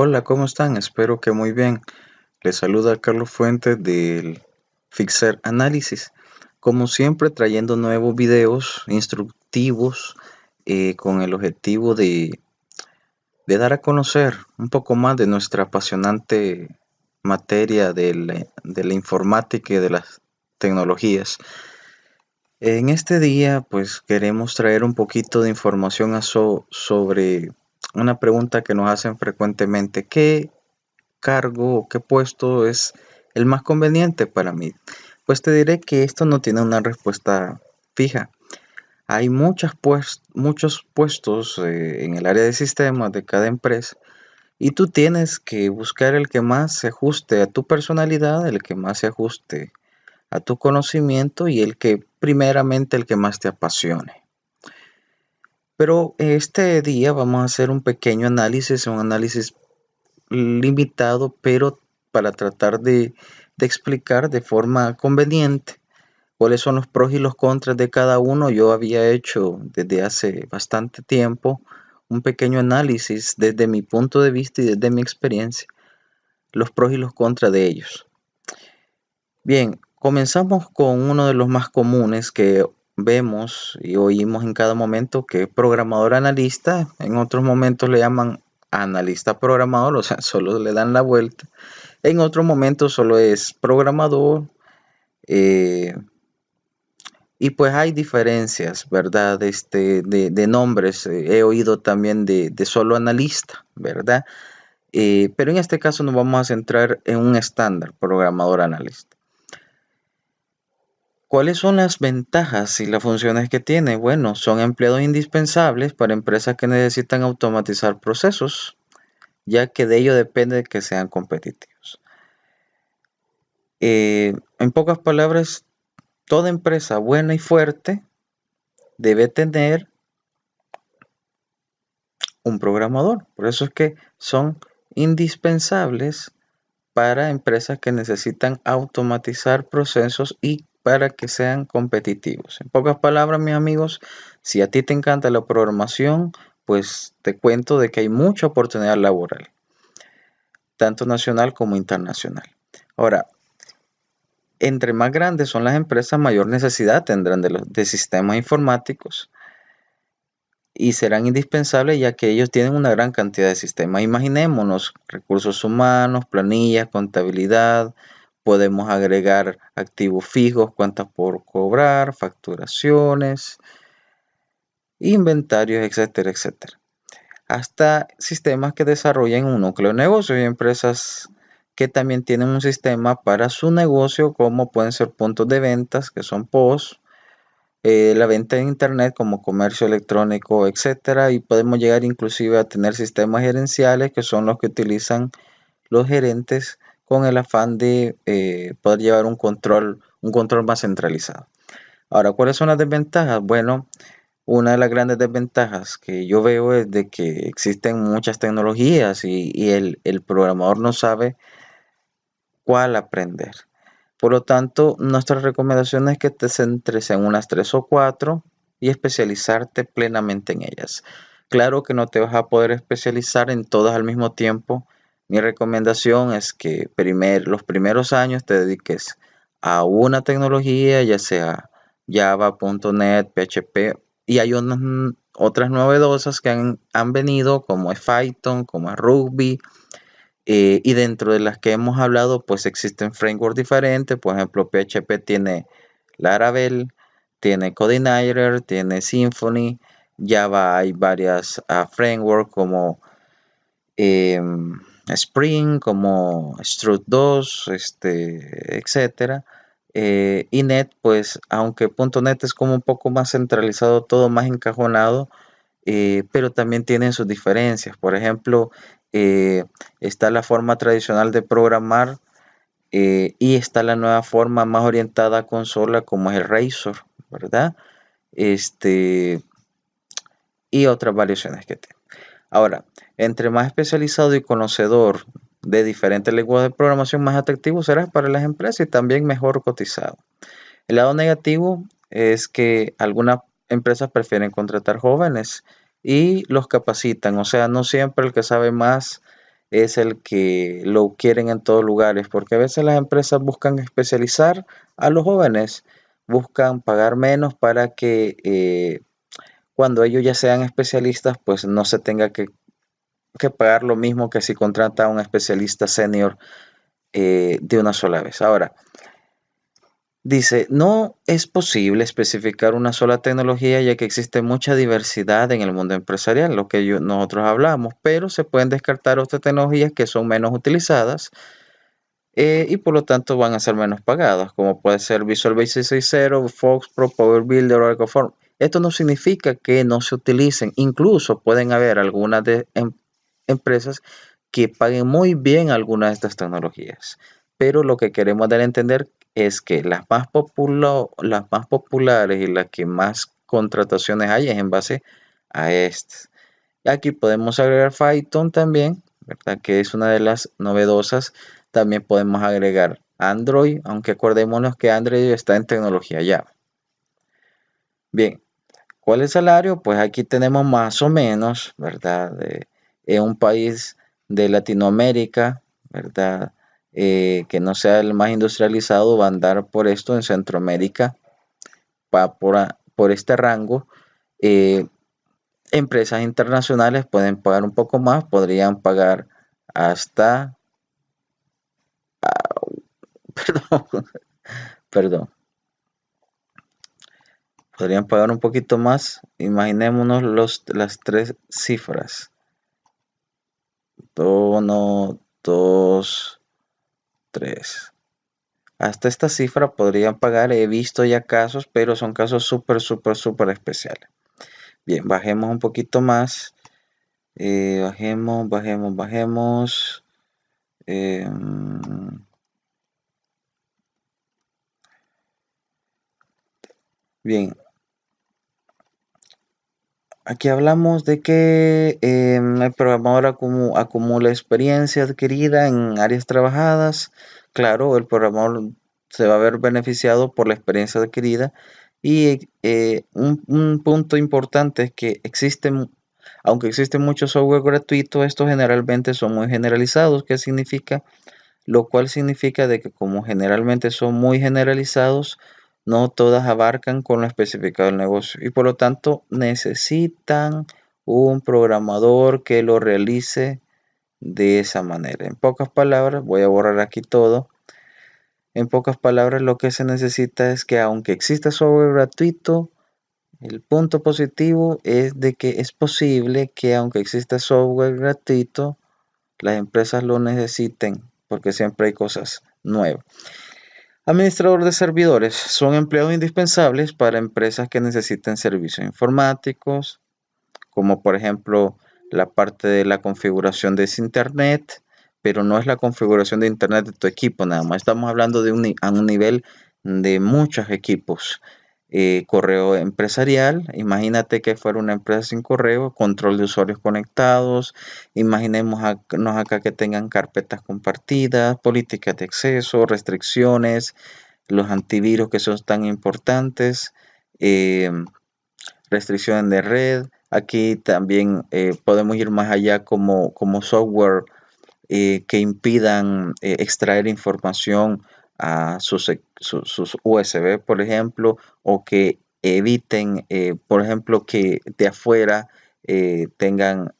Hola, ¿cómo están? Espero que muy bien. Les saluda Carlos Fuentes del Fixer Análisis. Como siempre, trayendo nuevos videos instructivos con el objetivo de dar a conocer un poco más de nuestra apasionante materia de la informática y de las tecnologías. En este día, pues queremos traer un poquito de información sobre una pregunta que nos hacen frecuentemente. ¿Qué cargo o qué puesto es el más conveniente para mí? Pues te diré que esto no tiene una respuesta fija. Hay muchos puestos en el área de sistemas de cada empresa y tú tienes que buscar el que más se ajuste a tu personalidad, el que más se ajuste a tu conocimiento y el que más te apasione. Pero este día vamos a hacer un pequeño análisis, un análisis limitado, pero para tratar de explicar de forma conveniente cuáles son los pros y los contras de cada uno. Yo había hecho desde hace bastante tiempo un pequeño análisis desde mi punto de vista y desde mi experiencia, los pros y los contras de ellos. Bien, comenzamos con uno de los más comunes que vemos y oímos en cada momento, que es programador analista. En otros momentos le llaman analista programador, o sea, solo le dan la vuelta. En otros momentos solo es programador. eh, y pues hay diferencias, ¿verdad? De nombres. He oído también de solo analista, ¿verdad? Pero en este caso nos vamos a centrar en un estándar, programador analista. ¿Cuáles son las ventajas y las funciones que tiene? Bueno, son empleados indispensables para empresas que necesitan automatizar procesos, ya que de ello depende que sean competitivos. En pocas palabras, toda empresa buena y fuerte debe tener un programador. Por eso es que son indispensables para empresas que necesitan automatizar procesos y para que sean competitivos. En pocas palabras, mis amigos, si a ti te encanta la programación, pues te cuento de que hay mucha oportunidad laboral, tanto nacional como internacional. Ahora, entre más grandes son las empresas, mayor necesidad tendrán de sistemas informáticos y serán indispensables, ya que ellos tienen una gran cantidad de sistemas. Imaginémonos recursos humanos, planillas, contabilidad, podemos agregar activos fijos, cuentas por cobrar, facturaciones, inventarios, etcétera, etcétera. Hasta sistemas que desarrollen un núcleo de negocio y empresas que también tienen un sistema para su negocio, como pueden ser puntos de ventas, que son POS, la venta en internet como comercio electrónico, etcétera, y podemos llegar inclusive a tener sistemas gerenciales, que son los que utilizan los gerentes con el afán de poder llevar un control más centralizado. Ahora, ¿cuáles son las desventajas? Bueno, una de las grandes desventajas que yo veo es de que existen muchas tecnologías y el programador no sabe cuál aprender. Por lo tanto, nuestra recomendación es que te centres en unas 3 o 4 y especializarte plenamente en ellas. Claro que no te vas a poder especializar en todas al mismo tiempo. Mi recomendación es que los primeros años te dediques a una tecnología, ya sea Java, .NET, PHP, y hay otras novedosas que han venido, como es Python, como es Ruby, y dentro de las que hemos hablado, pues existen frameworks diferentes. Por ejemplo, PHP tiene Laravel, tiene CodeIgniter, tiene Symfony. Java hay varias frameworks como Spring, como Strut 2, etcétera. Y Net, pues aunque .NET es como un poco más centralizado, todo más encajonado, pero también tienen sus diferencias. Por ejemplo, eh, está la forma tradicional de programar, y está la nueva forma más orientada a consola, como es el Razor, ¿verdad? Este, y otras variaciones que tiene. Ahora, entre más especializado y conocedor de diferentes lenguajes de programación, más atractivo serás para las empresas y también mejor cotizado. El lado negativo es que algunas empresas prefieren contratar jóvenes y los capacitan. O sea, no siempre el que sabe más es el que lo quieren en todos lugares, porque a veces las empresas buscan especializar a los jóvenes, buscan pagar menos para que cuando ellos ya sean especialistas, pues no se tenga que pagar lo mismo que si contrata a un especialista senior de una sola vez. Ahora, dice, no es posible especificar una sola tecnología ya que existe mucha diversidad en el mundo empresarial, lo que nosotros hablamos, pero se pueden descartar otras tecnologías que son menos utilizadas y por lo tanto van a ser menos pagadas, como puede ser Visual Basic 6.0, Fox Pro, Power Builder, Oracle Form. Esto no significa que no se utilicen, incluso pueden haber algunas empresas que paguen muy bien algunas de estas tecnologías, pero lo que queremos dar a entender es que las más populares y las que más contrataciones hay es en base a estas. Aquí podemos agregar Python también, ¿verdad? Que es una de las novedosas. También podemos agregar Android, aunque acordémonos que Android está en tecnología Java. Bien, ¿cuál es el salario? Pues aquí tenemos más o menos, ¿verdad? En un país de Latinoamérica, ¿verdad? Que no sea el más industrializado, va a andar por esto en Centroamérica, va por este rango. Eh, Empresas internacionales pueden pagar un poco más, podrían pagar hasta, perdón, perdón, podrían pagar un poquito más. Imaginémonos las tres cifras. 1, 2, 3. Hasta esta cifra podrían pagar, he visto ya casos, pero son casos súper especiales. Bien, bajemos un poquito más. Bajemos. Bien, aquí hablamos de que el programador acumula experiencia adquirida en áreas trabajadas. Claro, el programador se va a ver beneficiado por la experiencia adquirida. Y un punto importante es que aunque existe mucho software gratuito, estos generalmente son muy generalizados. ¿Qué significa? Lo cual significa de que como generalmente son muy generalizados, no todas abarcan con lo especificado del negocio y por lo tanto necesitan un programador que lo realice de esa manera. En pocas palabras, voy a borrar aquí todo. En pocas palabras, lo que se necesita es que aunque exista software gratuito, el punto positivo es de que es posible que aunque exista software gratuito, las empresas lo necesiten porque siempre hay cosas nuevas. Administrador de servidores son empleados indispensables para empresas que necesiten servicios informáticos, como por ejemplo la parte de la configuración de ese internet, pero no es la configuración de internet de tu equipo nada más. Estamos hablando a un nivel de muchos equipos. Correo empresarial, imagínate que fuera una empresa sin correo, control de usuarios conectados, imaginémonos acá que tengan carpetas compartidas, políticas de acceso, restricciones, los antivirus que son tan importantes, eh, restricciones de red. Aquí también podemos ir más allá como software que impidan extraer información a sus USB, por ejemplo, o que eviten, por ejemplo, que de afuera tengan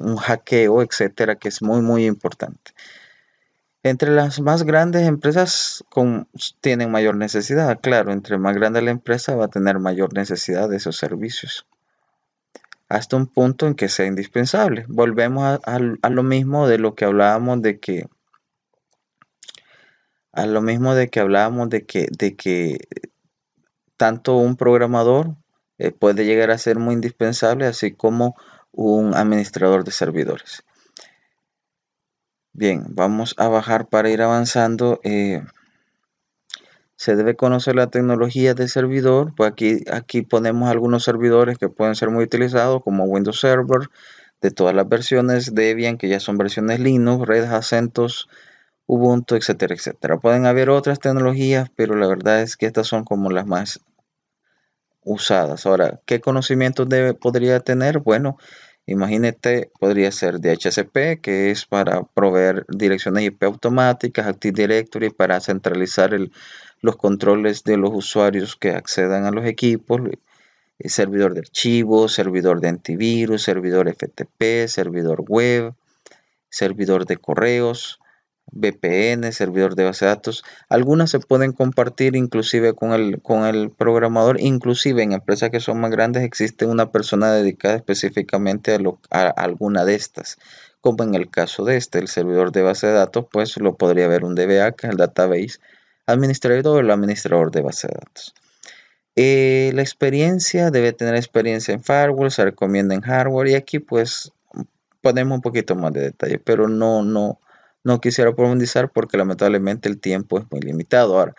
un hackeo, etcétera, que es muy importante. Entre las más grandes empresas tienen mayor necesidad, claro, entre más grande la empresa va a tener mayor necesidad de esos servicios hasta un punto en que sea indispensable. Volvemos a lo mismo de lo que hablábamos de que tanto un programador puede llegar a ser muy indispensable, así como un administrador de servidores. Bien, vamos a bajar para ir avanzando. Se debe conocer la tecnología de servidor, pues aquí ponemos algunos servidores que pueden ser muy utilizados como Windows Server, de todas las versiones, Debian, que ya son versiones Linux, Red Hat, CentOS, Ubuntu, etcétera. Pueden haber otras tecnologías, pero la verdad es que estas son como las más usadas. Ahora, ¿qué conocimientos podría tener? Bueno, Imagínate, podría ser DHCP, que es para proveer direcciones IP automáticas, Active Directory para centralizar los controles de los usuarios que accedan a los equipos, servidor de archivos, servidor de antivirus, servidor FTP, servidor web, servidor de correos, VPN, servidor de base de datos. Algunas se pueden compartir inclusive con el programador. Inclusive en empresas que son más grandes existe una persona dedicada específicamente a alguna de estas. Como en el caso de el servidor de base de datos, pues lo podría ver un DBA, que es el Database Administrador o el administrador de base de datos. La experiencia debe tener experiencia en firewall, se recomienda en hardware y aquí pues ponemos un poquito más de detalle, pero no quisiera profundizar porque lamentablemente el tiempo es muy limitado. Ahora,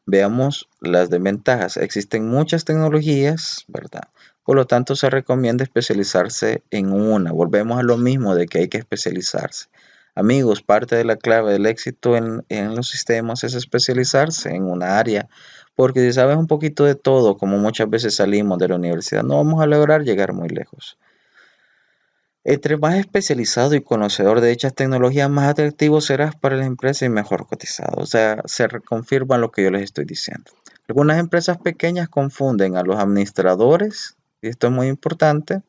veamos las desventajas. Existen muchas tecnologías, ¿verdad? Por lo tanto, se recomienda especializarse en una. Volvemos a lo mismo de que hay que especializarse. Amigos, parte de la clave del éxito en los sistemas es especializarse en una área, porque si sabes un poquito de todo, como muchas veces salimos de la universidad, no vamos a lograr llegar muy lejos. Entre más especializado y conocedor de dichas tecnologías, más atractivo serás para la empresa y mejor cotizado. O sea, se confirma lo que yo les estoy diciendo. Algunas empresas pequeñas confunden a los administradores, y esto es muy importante,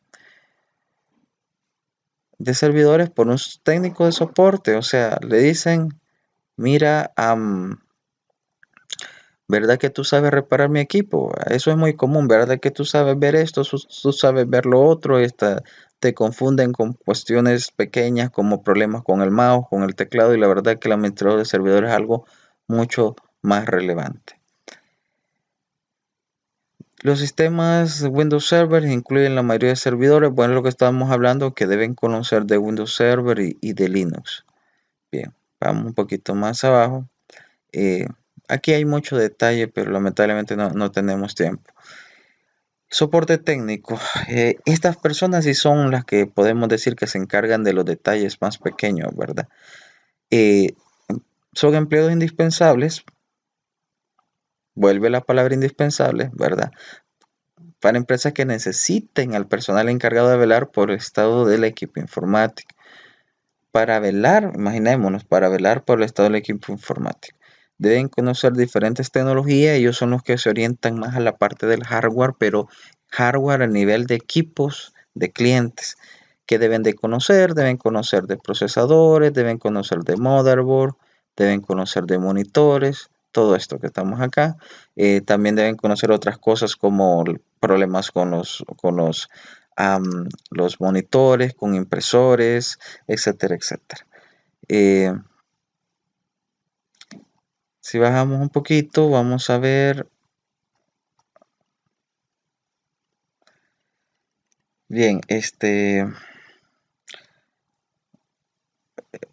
de servidores por un técnico de soporte. O sea, le dicen, mira, ¿verdad que tú sabes reparar mi equipo? Eso es muy común, ¿verdad que tú sabes ver esto, tú sabes ver lo otro? Te confunden con cuestiones pequeñas como problemas con el mouse, con el teclado, y la verdad que el administrador de servidores es algo mucho más relevante. Los sistemas Windows Server incluyen la mayoría de servidores. Bueno, lo que estábamos hablando, que deben conocer de Windows Server y de Linux. Bien, vamos un poquito más abajo. Eh, Aquí hay mucho detalle, pero lamentablemente no tenemos tiempo. Soporte técnico. Estas personas sí son las que podemos decir que se encargan de los detalles más pequeños, ¿verdad? Eh, Son empleados indispensables. Vuelve la palabra indispensable, ¿verdad? Para empresas que necesiten al personal encargado de velar por el estado del equipo informático. Para velar, imaginémonos, para velar por el estado del equipo informático. Deben conocer diferentes tecnologías, ellos son los que se orientan más a la parte del hardware, pero hardware a nivel de equipos, de clientes, que deben conocer de procesadores, deben conocer de motherboard, deben conocer de monitores, todo esto que estamos acá. También deben conocer otras cosas como problemas los monitores, con impresores, etcétera, etcétera. Eh, si bajamos un poquito, vamos a ver. Bien,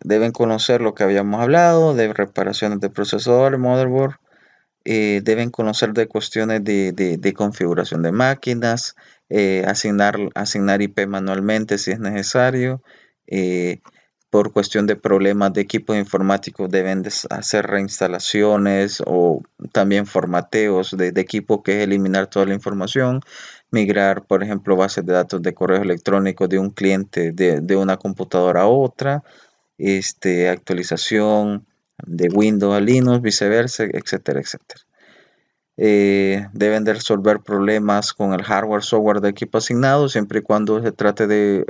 deben conocer lo que habíamos hablado de reparaciones de procesador, motherboard. Deben conocer de cuestiones de configuración de máquinas, asignar IP manualmente si es necesario. Por cuestión de problemas de equipos informáticos deben hacer reinstalaciones o también formateos de equipo, que es eliminar toda la información, migrar, por ejemplo, bases de datos de correos electrónicos de un cliente de una computadora a otra, actualización de Windows a Linux, viceversa, etcétera, etcétera. Deben de resolver problemas con el hardware, software de equipo asignado, siempre y cuando se trate de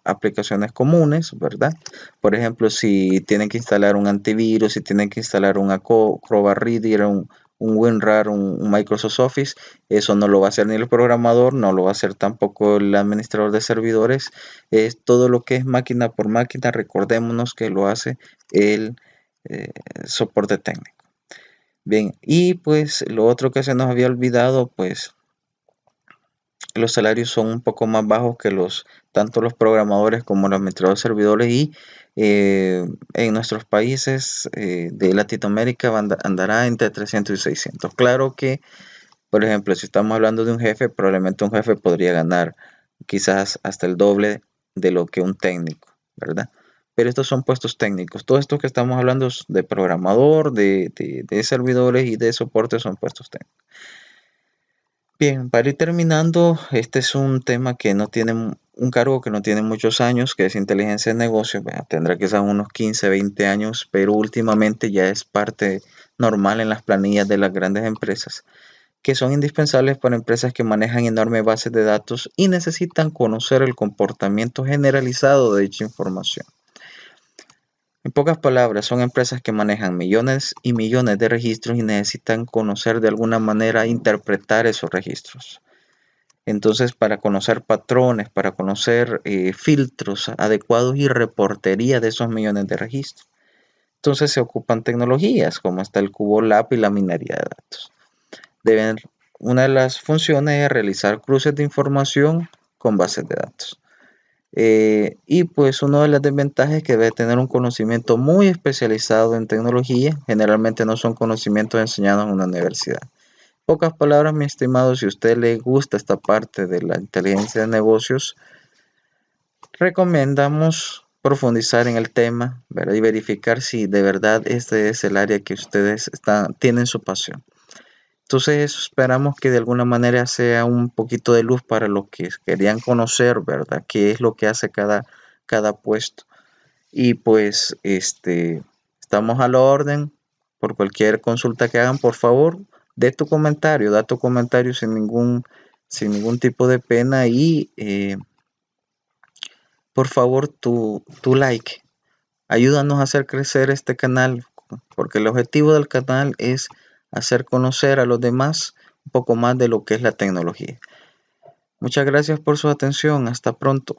aplicaciones comunes, ¿verdad? Por ejemplo, si tienen que instalar un antivirus, si tienen que instalar un Acrobat Reader, un WinRAR, un Microsoft Office, eso no lo va a hacer ni el programador, no lo va a hacer tampoco el administrador de servidores. Es todo lo que es máquina por máquina, recordémonos que lo hace el soporte técnico. Bien, y pues lo otro que se nos había olvidado, pues los salarios son un poco más bajos que tanto los programadores como los administradores de servidores, y en nuestros países de Latinoamérica andará entre 300 y 600. Claro que, por ejemplo, si estamos hablando de un jefe, probablemente un jefe podría ganar quizás hasta el doble de lo que un técnico, ¿verdad? Pero estos son puestos técnicos. Todo esto que estamos hablando es de programador, de servidores y de soporte, son puestos técnicos. Bien, para ir terminando, este es un tema que no tiene un cargo que no tiene muchos años, que es inteligencia de negocios. Bueno, tendrá quizás unos 15, 20 años, pero últimamente ya es parte normal en las planillas de las grandes empresas, que son indispensables para empresas que manejan enormes bases de datos y necesitan conocer el comportamiento generalizado de dicha información. En pocas palabras, son empresas que manejan millones y millones de registros y necesitan conocer de alguna manera interpretar esos registros. Entonces, para conocer patrones, para conocer filtros adecuados y reportería de esos millones de registros. Entonces se ocupan tecnologías como está el Cubo Lab y la minería de datos. Una de las funciones es realizar cruces de información con bases de datos. Y pues una de las desventajas es que debe tener un conocimiento muy especializado en tecnología. Generalmente no son conocimientos enseñados en una universidad. Pocas palabras, mi estimado, si a usted le gusta esta parte de la inteligencia de negocios, recomendamos profundizar en el tema, ¿verdad? Y verificar si de verdad este es el área que ustedes tienen su pasión. Entonces esperamos que de alguna manera sea un poquito de luz para los que querían conocer, ¿verdad? Qué es lo que hace cada puesto. Y pues estamos a la orden. Por cualquier consulta que hagan, por favor, da tu comentario sin ningún tipo de pena y por favor tu like. Ayúdanos a hacer crecer este canal, porque el objetivo del canal es hacer conocer a los demás un poco más de lo que es la tecnología. Muchas gracias por su atención. Hasta pronto.